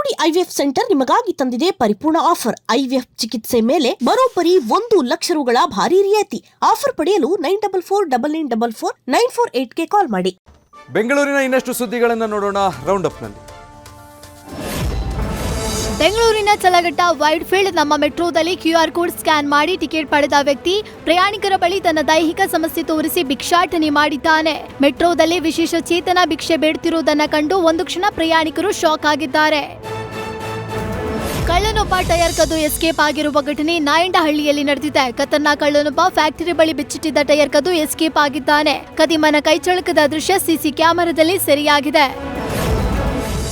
HOD IVF centre ನಿಮಗಾಗಿ ತಂದಿದೆ ಪರಿಪೂರ್ಣ ಆಫರ್. ಐವಿಎಫ್ ಚಿಕಿತ್ಸೆ ಮೇಲೆ ಬರೋಬ್ಬರಿ 1 ಲಕ್ಷ ರುಗಳ ಭಾರಿ ರಿಯಾಯಿತಿ. ಆಫರ್ ಪಡೆಯಲು 9449449448ಗೆ ಕಾಲ್ ಮಾಡಿ. ಬೆಂಗಳೂರಿನ ಇನ್ನಷ್ಟು ಸುದ್ದಿಗಳನ್ನು ನೋಡೋಣ ರೌಂಡ್ ಅಪ್ ನಲ್ಲಿ. ಬೆಂಗಳೂರಿನ ಚಲಘಟ್ಟ ವೈಡ್ ಫೀಲ್ಡ್ ನಮ್ಮ ಮೆಟ್ರೋದಲ್ಲಿ QR ಕೋಡ್ ಸ್ಕ್ಯಾನ್ ಮಾಡಿ ಟಿಕೆಟ್ ಪಡೆದ ವ್ಯಕ್ತಿ ಪ್ರಯಾಣಿಕರ ಬಳಿ ತನ್ನ ದೈಹಿಕ ಸಮಸ್ಯೆ ತೋರಿಸಿ ಭಿಕ್ಷಾಟನೆ ಮಾಡಿದ್ದಾನೆ. ಮೆಟ್ರೋದಲ್ಲಿ ವಿಶೇಷ ಚೇತನ ಭಿಕ್ಷೆ ಬೇಡುತ್ತಿರುವುದನ್ನು ಕಂಡು ಒಂದು ಕ್ಷಣ ಪ್ರಯಾಣಿಕರು ಶಾಕ್ ಆಗಿದ್ದಾರೆ. ಕಳ್ಳನೊಬ್ಬ ಟೈರ್ ಕದ್ದು ಎಸ್ಕೇಪ್ ಆಗಿರುವ ಘಟನೆ ನಾಯಂಡಹಳ್ಳಿಯಲ್ಲಿ ನಡೆದಿದೆ. ಕತ್ತರ್ನ ಕಳ್ಳನೊಬ್ಬ ಫ್ಯಾಕ್ಟರಿ ಬಳಿ ಬಿಚ್ಚಿಟ್ಟಿದ್ದ ಟೈರ್ ಕದ್ದು ಎಸ್ಕೇಪ್ ಆಗಿದ್ದಾನೆ. ಕದಿಮನ ಕೈಚಳಕದ ದೃಶ್ಯ ಸಿಸಿ ಕ್ಯಾಮೆರಾದಲ್ಲಿ ಸೆರೆಯಾಗಿದೆ.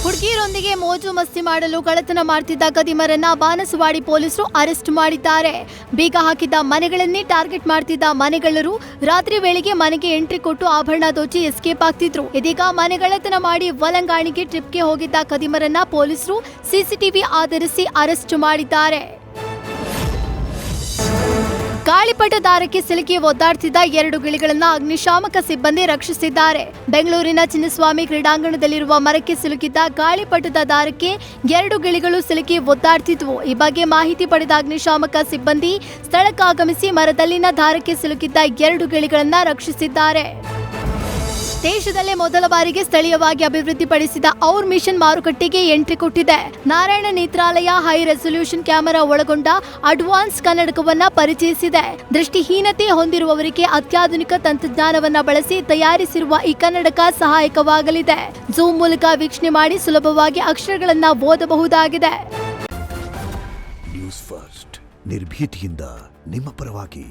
ಹುಡುಗಿಯರೊಂದಿಗೆ ಮೋಜು ಮಸ್ತಿ ಮಾಡಲು ಕಳ್ಳತನ ಮಾಡುತ್ತಿದ್ದ ಕದಿಮರನ್ನ ಬಾನಸವಾಡಿ ಪೊಲೀಸರು ಅರೆಸ್ಟ್ ಮಾಡಿದ್ದಾರೆ. ಬೀಗ ಹಾಕಿದ್ದ ಮನೆಗಳನ್ನೇ ಟಾರ್ಗೆಟ್ ಮಾಡುತ್ತಿದ್ದ ಮನೆಗಳ್ಳರು ರಾತ್ರಿ ವೇಳೆಗೆ ಮನೆಗೆ ಎಂಟ್ರಿ ಕೊಟ್ಟು ಆಭರಣ ದೋಚಿ ಎಸ್ಕೇಪ್ ಆಗ್ತಿದ್ರು. ಇದೀಗ ಮನೆಗಳ್ಳತನ ಮಾಡಿ ವಲಂಗಾಣಿಗೆ ಟ್ರಿಪ್ಗೆ ಹೋಗಿದ್ದ ಕದಿಮರನ್ನ ಪೊಲೀಸರು ಸಿಸಿಟಿವಿ ಆಧರಿಸಿ ಅರೆಸ್ಟ್ ಮಾಡಿದ್ದಾರೆ. ಗಾಳಿಪಟ ದಾರಕ್ಕೆ ಸಿಲುಕಿ ಒದ್ದಾಡ್ತಿದ್ದ 2 ಗಿಳಿಗಳನ್ನ ಅಗ್ನಿಶಾಮಕ ಸಿಬ್ಬಂದಿ ರಕ್ಷಿಸಿದ್ದಾರೆ. ಬೆಂಗಳೂರಿನ ಚಿನ್ನಸ್ವಾಮಿ ಕ್ರೀಡಾಂಗಣದಲ್ಲಿರುವ ಮರಕ್ಕೆ ಸಿಲುಕಿದ್ದ ಗಾಳಿಪಟದ ದಾರಕ್ಕೆ 2 ಗಿಳಿಗಳು ಸಿಲುಕಿ ಒದ್ದಾಡ್ತಿದ್ವು. ಈ ಬಗ್ಗೆ ಮಾಹಿತಿ ಪಡೆದ ಅಗ್ನಿಶಾಮಕ ಸಿಬ್ಬಂದಿ ಸ್ಥಳಕ್ಕಾಗಮಿಸಿ ಮರದಲ್ಲಿನ ದಾರಕ್ಕೆ ಸಿಲುಕಿದ್ದ 2 ಗಿಳಿಗಳನ್ನ ರಕ್ಷಿಸಿದ್ದಾರೆ. ದೇಶದಲ್ಲೇ ಮೊದಲ ಬಾರಿಗೆ ಸ್ಥಳೀಯವಾಗಿ ಅಭಿವೃದ್ಧಿಪಡಿಸಿದ ಔರ್ ಮಿಷನ್ ಮಾರುಕಟ್ಟೆಗೆ ಎಂಟ್ರಿ ಕೊಟ್ಟಿದೆ. ನಾರಾಯಣ ನೇತ್ರಾಲಯ ಹೈ ರೆಸಲ್ಯೂಷನ್ ಕ್ಯಾಮೆರಾ ಒಳಗೊಂಡ ಅಡ್ವಾನ್ಸ್ ಕನ್ನಡಕವನ್ನ ಪರಿಚಯಿಸಿದೆ. ದೃಷ್ಟಿಹೀನತೆ ಹೊಂದಿರುವವರಿಗೆ ಅತ್ಯಾಧುನಿಕ ತಂತ್ರಜ್ಞಾನವನ್ನ ಬಳಸಿ ತಯಾರಿಸಿರುವ ಈ ಕನ್ನಡಕ ಸಹಾಯಕವಾಗಲಿದೆ. ಝೂಮ್ ಮೂಲಕ ವೀಕ್ಷಣೆ ಮಾಡಿ ಸುಲಭವಾಗಿ ಅಕ್ಷರಗಳನ್ನ ಓದಬಹುದಾಗಿದೆ. ನ್ಯೂಸ್ ಫಸ್ಟ್ ನಿರ್ಭೀತಿಯಿಂದ ನಿಮ್ಮ ಪರವಾಗಿ.